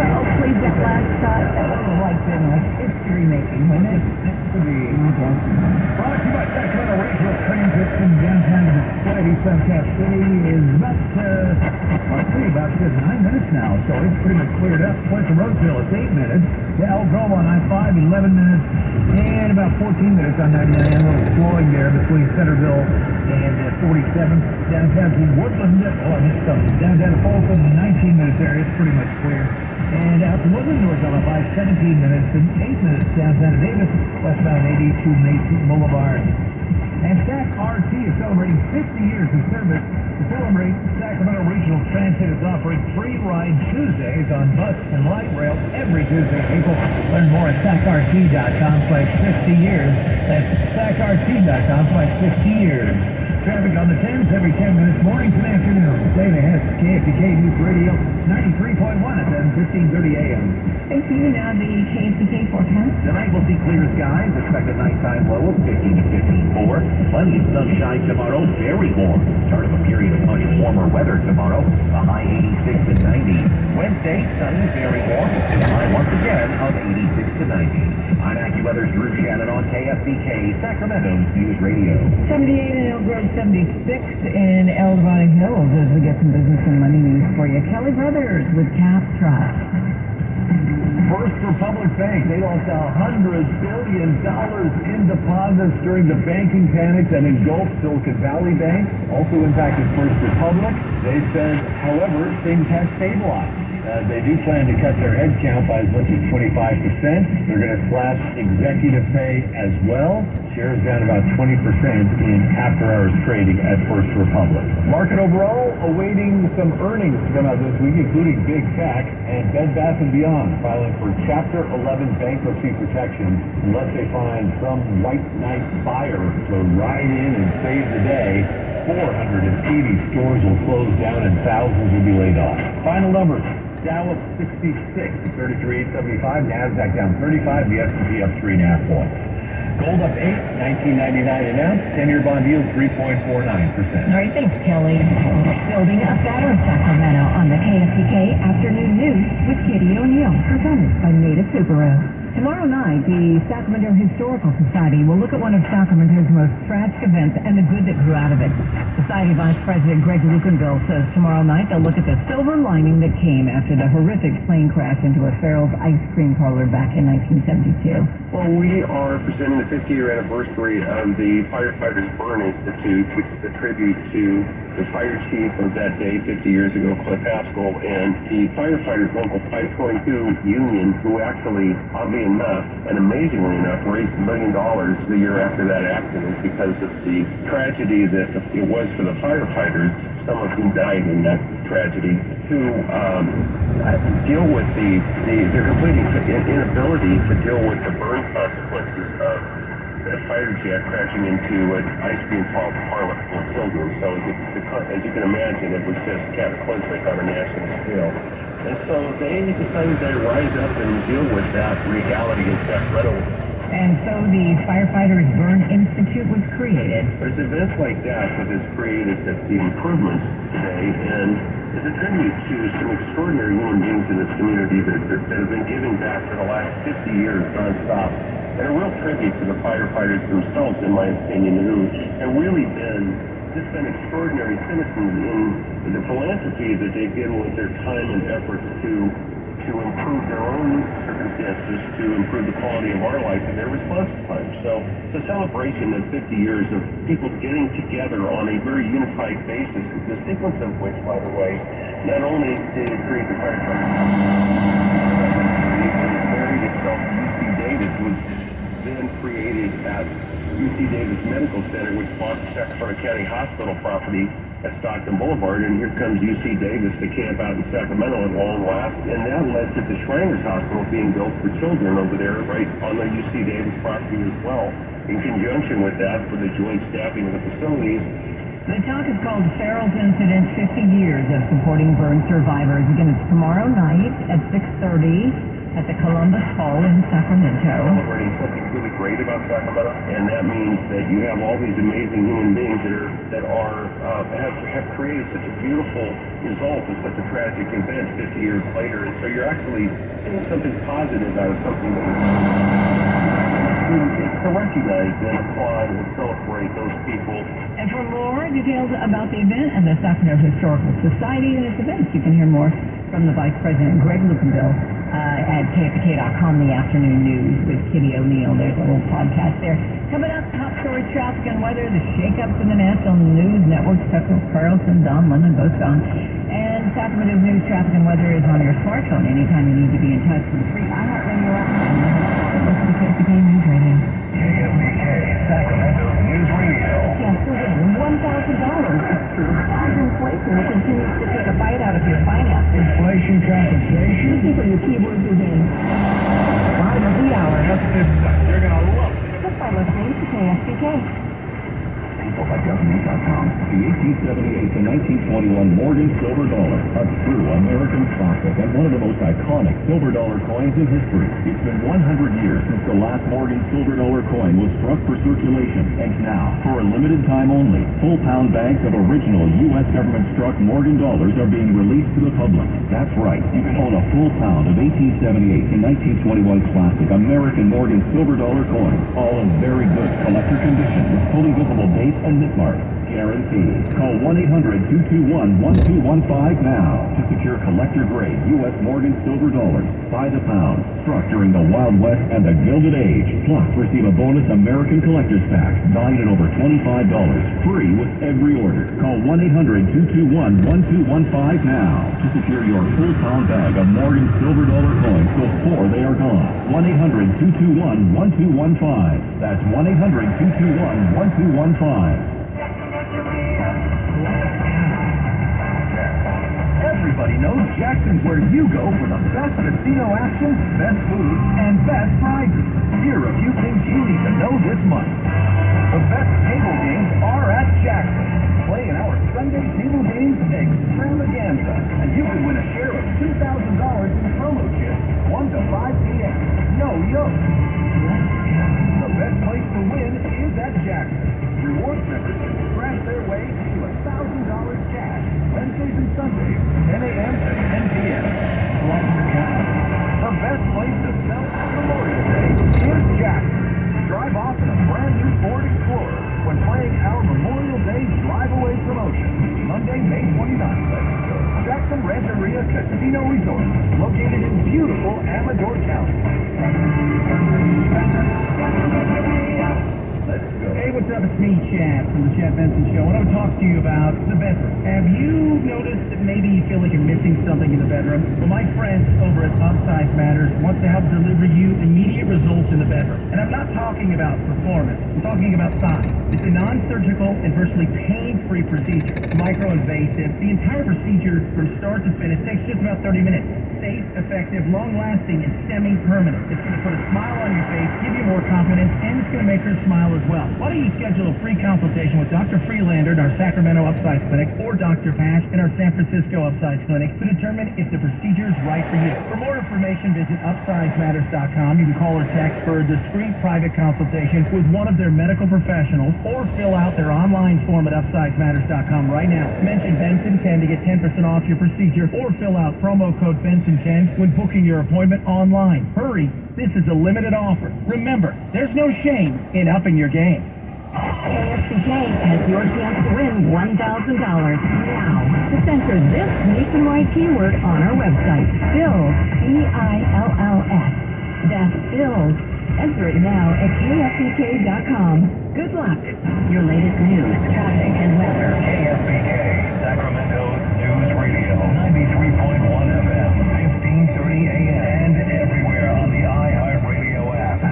I'll please that last shot. That was like history making, wasn't it? Brought to you by Sacramento Regional Transit from downtown to the Spidey Suncat City is about 9 minutes now, so it's pretty much cleared up. Went to Roseville, it's 8 minutes. To El Grove on I-5, 11 minutes, and about 14 minutes on 99. A little slowing there between Centerville and 47. Downtown to Woodland, downtown to Folsom, 19 minutes there. It's pretty much clear. And out to Woodland, north on I-5, 17 minutes, and 8 minutes downtown to Davis, westbound 82 Mason Boulevard. And SAC-RT is celebrating 50 years of service. To celebrate, Sacramento Regional Transit is offering free ride Tuesdays on bus and light rail every Tuesday in April. Learn more at SACRT.com/50 years. That's SACRT.com/50 years. Traffic on the 10s every 10 minutes, mornings and afternoons. Stay ahead. KFTK News Radio, 93.1 at 15:30 a.m. Thank you. Now the KFTK forecast. Tonight we'll see clear skies. Expect a nighttime low of 50 to 54. Plenty of sunshine tomorrow. Very warm. Start of a period of much warmer weather tomorrow. A high 86 to 90. Wednesday, sunny, very warm. A high once again of 86 to 90. I'm AccuWeather's Drew Shannon on KFTK, Sacramento News Radio. 78 in El Grove, 76 in El Dorado Hills as we get some business and money news for you. Kelly Brothers with Cap Trust. First Republic Bank, they lost $100 billion in deposits during the banking panic that engulfed Silicon Valley Bank, also impacted First Republic. They said, however, things have stabilized. They do plan to cut their headcount by as much as 25%. They're going to slash executive pay as well. Shares down about 20% in after-hours trading at First Republic. Market overall awaiting some earnings to come out this week, including Big Tech and Bed Bath & Beyond filing for Chapter 11 bankruptcy protection unless they find some white knight buyer to ride in and save the day. 480 stores will close down and thousands will be laid off. Final numbers. Dow up 66 to 33,875. NASDAQ down 35. The S&P up 3.5 points. Gold up 8, 19.99 an ounce. 10-year bond yield 3.49%. All right, thanks, Kelly. Building up better in Sacramento on the KFTK Afternoon News with Katie O'Neill, presented by Native Subaru. Tomorrow night, the Sacramento Historical Society will look at one of Sacramento's most tragic events and the good that grew out of it. Society Vice President Greg Lucanville says tomorrow night they'll look at the silver lining that came after the horrific plane crash into a Farrell's ice cream parlor back in 1972. Well, we are presenting the 50-year anniversary of the Firefighters Burn Institute, which is a tribute to the fire chief of that day 50 years ago, Cliff Haskell, and the firefighters local 522 union, who actually, oddly enough, and amazingly enough, raised $1 million the year after that accident because of the tragedy that it was for the firefighters, some of whom died in that tragedy, to deal with their complete inability to deal with the burn consequences of a fighter jet crashing into an ice cream parlor full of children. So as you can imagine, it was just cataclysmic on a national scale. And so they decided to rise up and deal with that reality in Sacramento. And so the Firefighters Burn Institute was created. There's events like that has created the improvements today, and it's a tribute to some extraordinary human beings in this community that have been giving back for the last 50 years nonstop. And a real tribute to the firefighters themselves, in my opinion, who have really been extraordinary citizens in the philanthropy that they've given with their time and efforts to improve their own circumstances, to improve the quality of our life in their response time. So it's a celebration of 50 years of people getting together on a very unified basis. The sequence of which, by the way, not only did it create the firefighters, it married itself. UC Davis was then created at UC Davis Medical Center, which bought the Sacramento County Hospital property at Stockton Boulevard, and here comes UC Davis to camp out in Sacramento at long last, and that led to the Shriners Hospital being built for children over there, right on the UC Davis property as well. In conjunction with that, for the joint staffing of the facilities. The talk is called Farrell's Incident, 50 Years of Supporting Burn Survivors. Again, it's tomorrow night at 6:30 at the Columbus Hall in Sacramento. Celebrating something really great about Sacramento, and that means that you have all these amazing human beings have created such a beautiful result of such a tragic event 50 years later, and so you're actually seeing something positive out of something that is to recognize and applaud and celebrate those people. And for more details about the event and the Sacramento Historical Society and its events, you can hear more from the Vice President, Greg Lucanville, at KFK.com, the afternoon news with Kitty O'Neill. There's a little podcast there. Coming up, top story, traffic and weather, the shakeups in the national news networks. Tucker Carlson, Don Lemon, both gone. And Sacramento news, traffic and weather is on your smartphone anytime you need to be in touch with the free iHeartRadio app. And listen to KFK News Radio. KFK, Sacramento News Radio. Yes, still getting $1,000. It's true. As inflation continues to take a bite out of your finances. Inflation compensation. Listen for your keywords again. Why does the hour? What's this stuff? You're going to love it. Just by listening to KFK. PeopleLikeGovernment.com. The 1878 to 1921 Morgan silver dollar, a true American classic and one of the most iconic silver dollar coins in history. It's been 100 years since the last Morgan silver dollar coin was struck for circulation, and now, for a limited time only, full pound bags of original U.S. government struck Morgan dollars are being released to the public. That's right, you can own a full pound of 1878 to 1921 classic American Morgan silver dollar coin, all in very good collector condition with fully visible dates and mint marks. Guaranteed. Call 1-800-221-1215 now to secure collector-grade U.S. Morgan silver dollars by the pound, struck during the Wild West and the Gilded Age. Plus, receive a bonus American collector's pack valued at over $25, free with every order. Call 1-800-221-1215 now to secure your full pound bag of Morgan silver dollar coins before they are gone. 1-800-221-1215. That's 1-800-221-1215. Everybody knows Jackson's where you go for the best casino action, best food, and best prizes. Here are a few things you need to know this month. The best table games are at Jackson. Play in our Sunday table games extravaganza, and you can win a share of $2,000 in promo chips, 1 to 5 p.m. No yoke. The best place to win is at Jackson. Rewards members can scratch their way to $1,000 cash Wednesdays and Sundays, 10 a.m. to 10 p.m. The best place to sell on Memorial Day is Jackson. Drive off in a brand new Ford Explorer when playing our Memorial Day Drive-Away promotion, Monday, May 29th. Jackson Rancheria Casino Resort, located in beautiful Amador County. Hey, what's up? It's me, Chad, from the Chad Benson Show. I want to talk to you about the bedroom. Have you noticed that maybe you feel like you're missing something in the bedroom? Well, my friends over at Upsize Matters want to help deliver you immediate results in the bedroom. And I'm not talking about performance. I'm talking about size. It's a non-surgical and virtually pain-free procedure. It's micro-invasive. The entire procedure from start to finish takes just about 30 minutes. Safe, effective, long-lasting, and semi-permanent. It's going to put a smile on your face, give you more confidence, and it's going to make her smile as well. Why don't you schedule a free consultation with Dr. Freelander in our Sacramento Upsize Clinic or Dr. Pash in our San Francisco Upsize Clinic to determine if the procedure is right for you. For more information, visit UpsizeMatters.com. You can call or text for a discreet private consultation with one of their medical professionals or fill out their online form at UpsizeMatters.com right now. Mention Benson10 to get 10% off your procedure or fill out promo code Benson10 when booking your appointment online. Hurry, this is a limited offer. Remember, there's no shame in upping your game. KFCK has your chance to win $1,000. Now, just enter this nationwide keyword on our website, BILLS, B-I-L-L-S. That's BILLS. Enter it now at KFCK.com. Good luck. Your latest news, traffic, and weather. KFK, Sacramento News Radio, 93.1 FM, 1530 AM, and everywhere on the iHeartRadio app.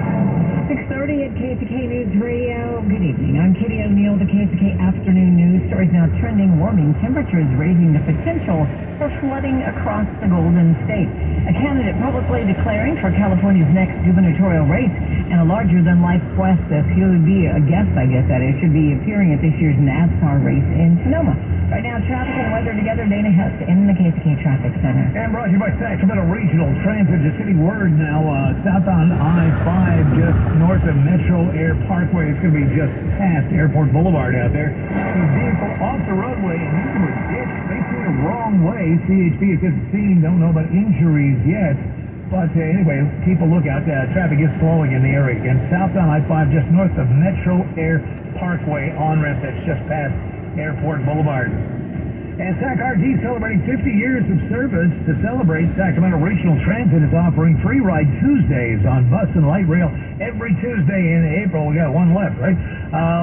6:30 at KFK News Radio. Good evening. I'm Kitty O'Neill, the KFK Afternoon News. Stories now trending. Warming temperatures raising the the potential for flooding across the Golden State. A candidate publicly declaring for California's next gubernatorial race and a larger-than-life quest that he would be a guest, I guess that is, should be appearing at this year's NASCAR race in Sonoma. Right now, traffic and weather together. Dana Hess in the KCK Traffic Center. And brought to you by Sacramento Regional Transit. Just getting word now, southbound I-5, just north of Metro Air Parkway. It's going to be just past Airport Boulevard out there. The vehicle off the roadway and into a ditch, facing the wrong way. CHP is at the scene. Don't know about injuries yet. But anyway, keep a lookout. Traffic is flowing in the area. Again, southbound I-5, just north of Metro Air Parkway, on-ramp that's just past Airport Boulevard. And SAC-RT celebrating 50 years of service. To celebrate, Sacramento Regional Transit is offering free ride Tuesdays on bus and light rail every Tuesday in April. We got one left, right?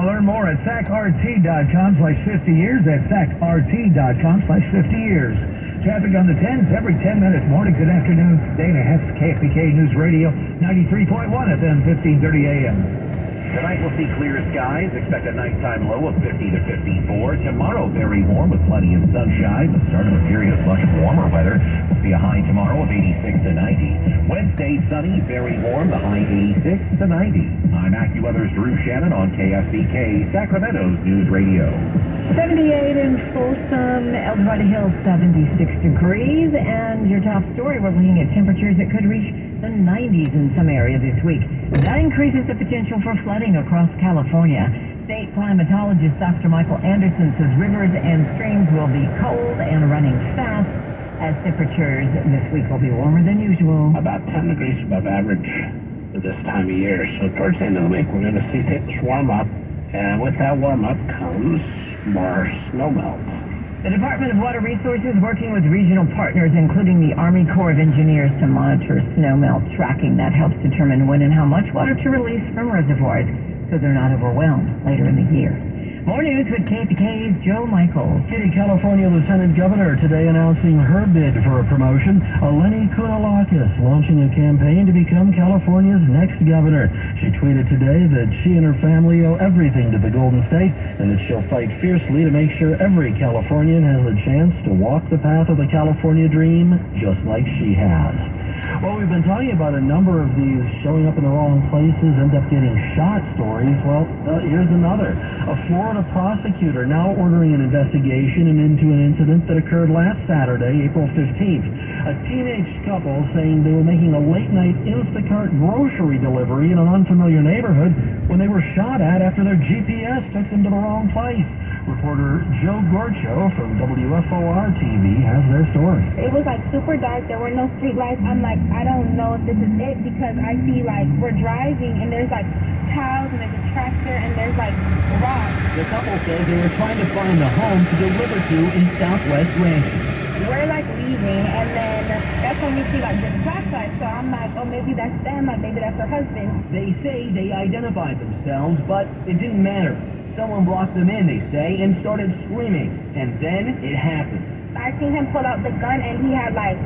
Learn more at SACRT.com/50years. That's SACRT.com/50years. Traffic on the 10s every 10 minutes, mornings and afternoons. Dana Hess, KFBK News Radio, 93.1 FM, 1530 AM. Tonight we'll see clear skies. Expect a nighttime low of 50 to 54. Tomorrow very warm with plenty of sunshine. The start of a period of much warmer weather. We'll see a high tomorrow of 86 to 90. Wednesday sunny, very warm. The high 86 to 90. I'm AccuWeather's Drew Shannon on KFBK, Sacramento's News Radio. 78 in Folsom, El Dorado Hills, 76 degrees. And your top story, we're looking at temperatures that could reach the 90s in some areas this week. That increases the potential for flooding across California. State climatologist Dr. Michael Anderson says rivers and streams will be cold and running fast as temperatures this week will be warmer than usual. About 10 degrees above average for this time of year. So towards the end of the week, we're going to see things warm up. And with that warm up comes more snow melt. The Department of Water Resources working with regional partners, including the Army Corps of Engineers, to monitor snowmelt tracking. That helps determine when and how much water to release from reservoirs so they're not overwhelmed later in the year. More news with KPK's Joe Michaels. City California Lieutenant Governor today announcing her bid for a promotion. Eleni Kounalakis launching a campaign to become California's next governor. She tweeted today that she and her family owe everything to the Golden State and that she'll fight fiercely to make sure every Californian has a chance to walk the path of the California dream just like she has. Well, we've been talking about a number of these showing up in the wrong places, end up getting shot stories. Well, here's another. A Florida prosecutor now ordering an investigation into an incident that occurred last Saturday, April 15th. A teenage couple saying they were making a late-night Instacart grocery delivery in an unfamiliar neighborhood when they were shot at after their GPS took them to the wrong place. Reporter Joe Gorcho from WFOR-TV has their story. It was like super dark. There were no street lights. I'm like, I don't know if this is it because I see like we're driving and there's like cows and there's a tractor and there's like rocks. The couple said they were trying to find a home to deliver to in Southwest Ranch. We're like leaving and then that's when we see like this flashlight. So I'm like, oh, maybe that's them. Like maybe that's her husband. They say they identified themselves, but it didn't matter. Someone blocked them in, they say, and started screaming. And then it happened. I seen him pull out the gun and he had like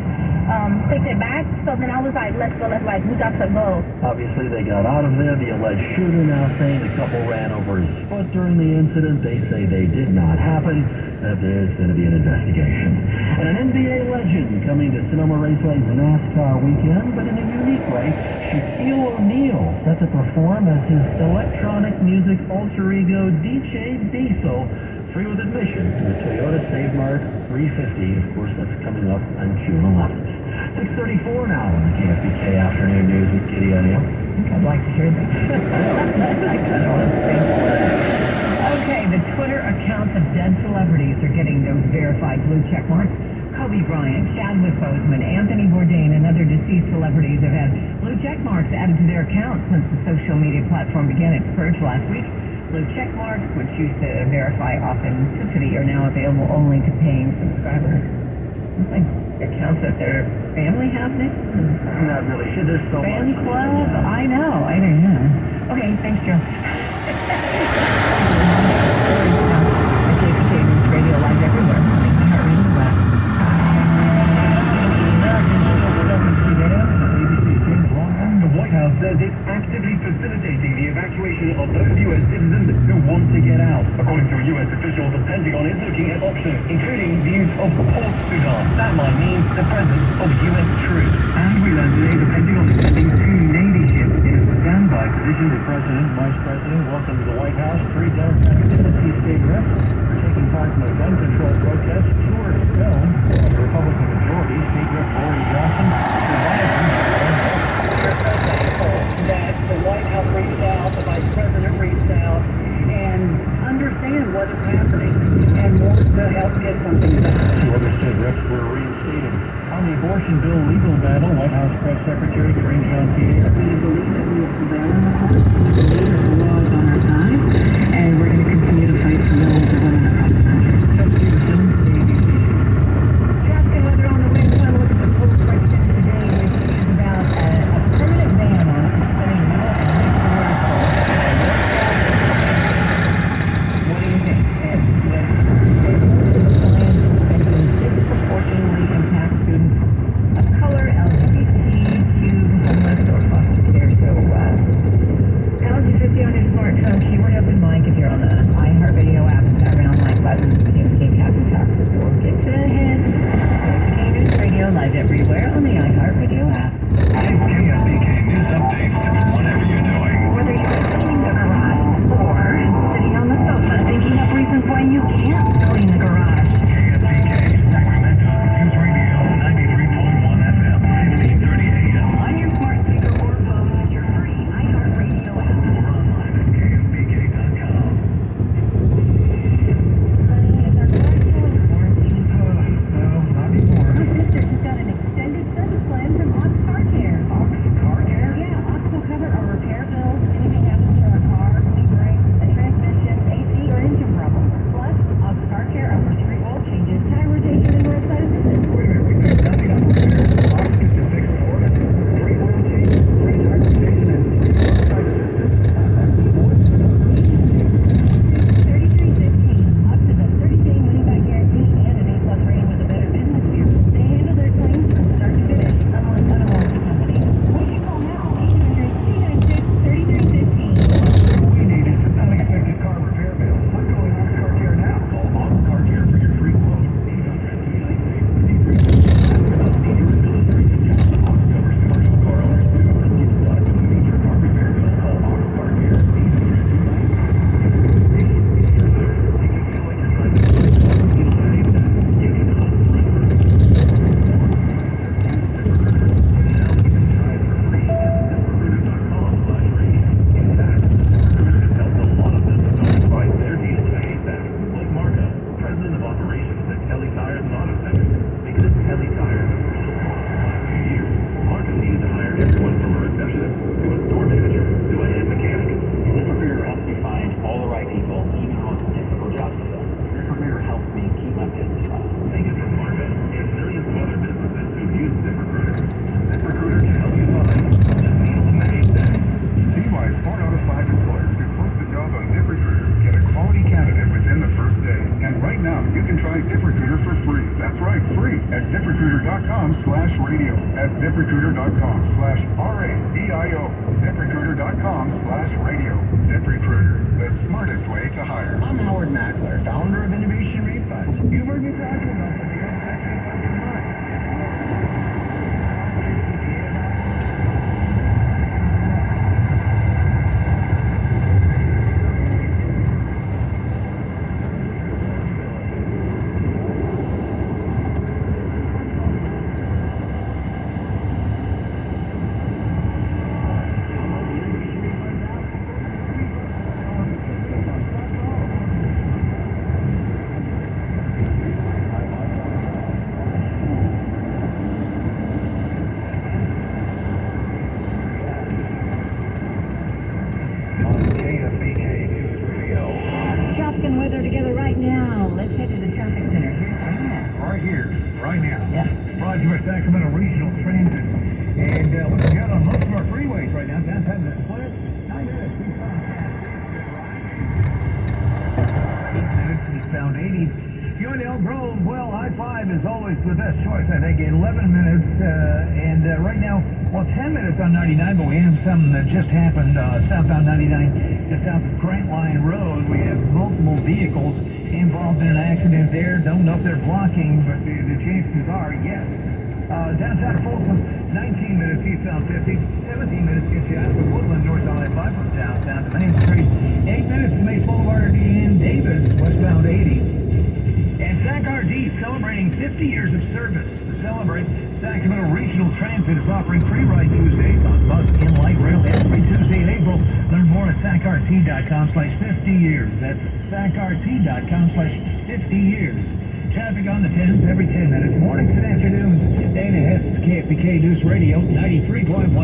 picked it back. So then I was like, let's go, like, we got to go. Obviously, they got out of there. The alleged shooter now saying the couple ran over his foot during the incident. They say they did not happen, that there's going to be an investigation. And an NBA legend coming to Sonoma Raceway's NASCAR weekend, but in a unique way. Shaquille O'Neal set to perform as his electronic music alter ego DJ Diesel, free with admission to the Toyota Save Mart 350. Of course, that's coming up on June 11th. 6:34 now on the KFBK Afternoon News with Kitty O'Neill. I'd like to hear that. Okay, the Twitter accounts of dead celebrities are getting those verified blue check marks. Kobe Bryant, Chadwick Boseman, Anthony Bourdain, and other deceased celebrities have had blue check marks added to their accounts since the social media platform began its purge last week. Blue check marks, which used to verify authenticity, are now available only to paying subscribers. It's like accounts that their family has now. Not really sure. There's so Fan much. club? I know. Okay, thanks, Joe. KPK News Radio live everywhere. The White House says it's actively be facilitating the evacuation of those U.S. citizens who want to get out. According to a U.S. official, the Pentagon is looking at options, including the use of Port Sudan. That might mean the presence of U.S. troops. And we learned today the Pentagon is sending 2 Navy ships in a standby position. The President and Vice President welcome to the White House 3 Democratic Tennessee state reps for taking part in the gun control protest. 2 are expelled. The Republican majority, State Rep Lori Johnson, that the White House reached out, the Vice President reached out, and understand what is happening, and more to help get something done. 2 other state reps were reinstated. On the abortion bill legal battle, White House Press Secretary Karine Jean-Pierre. We believe that we have prevailed in the courts. We believe that the law is on our side, and we're going to continue to fight for millions of women across the country. Traffic and weather on the way. We'll look at the post right there today, which is about a permanent ban on suspending metal and what do you think? Disproportionately impact students of color, LGBTQ, homeless, or foster care. So, LG50 on your smartphone, keyword open mic if you're on the iHeartRadio app. It's got round like buttons, KFK Captain Talks the door. Get to the head. KFK News Radio live everywhere on the iHeartRadio app. KFBK News Updates whatever you're doing. Whether you're cleaning the garage or sitting on the sofa thinking up reasons why you can't clean the garage. KFBK Sacramento News Radio 93.1 FM, 1530 AM. On your smart speaker or phone with your free iHeartRadio app. Online at KFBK.com. My sister just got an extended service plan from Ox Car Care. Ox Car Care? Yeah, Ox will cover our repair bills, anything happens to our car, leak brakes, a transmission, AC, or engine problem. Plus, Ox Car Care offers free oil changes, tire rotation, and roadside assistance. Wait a minute, we got nothing on repair. Ox gets to fix for us. Free oil change, free tire rotation, and free roadside assistance. $33.15. Ox is a 30-day money-back guarantee and an A+ rating with a better business view. They handle their claims from start to finish, unlike other warranty companies. What should you call now? 800-396-3315. All we need is an unexpected car repair bill. I'm calling Ox Car Care now. Call Ox Car Care for your free quote. 800-396-3315. Ox covers commercial car owners too. If you want to meet your car repair bill, call Ox Car Care. 80. Going to Elk Grove, well, I-5 is always the best choice, I think. 11 minutes, and right now, well, 10 minutes on 99, but we have something that just happened southbound 99 just south of Grantline Road. We have multiple vehicles involved in an accident there. Don't know if they're blocking, but the chances are yes. Downtown Folsom, 19 minutes eastbound 50, 17 minutes gets you out of Woodland north on I-5 from downtown to Main Street, 8 minutes to Mace Boulevard in Davis, westbound 80. And SAC-RD celebrating 50 years of service. To celebrate, Sacramento Regional Transit is offering free ride Tuesdays on bus and light rail every Tuesday in April. Learn more at sacrt.com/50years. That's sacrt.com/50years. Traffic on the 10s every 10 minutes, mornings and afternoons. Dana Hess, KFPK News Radio, 93.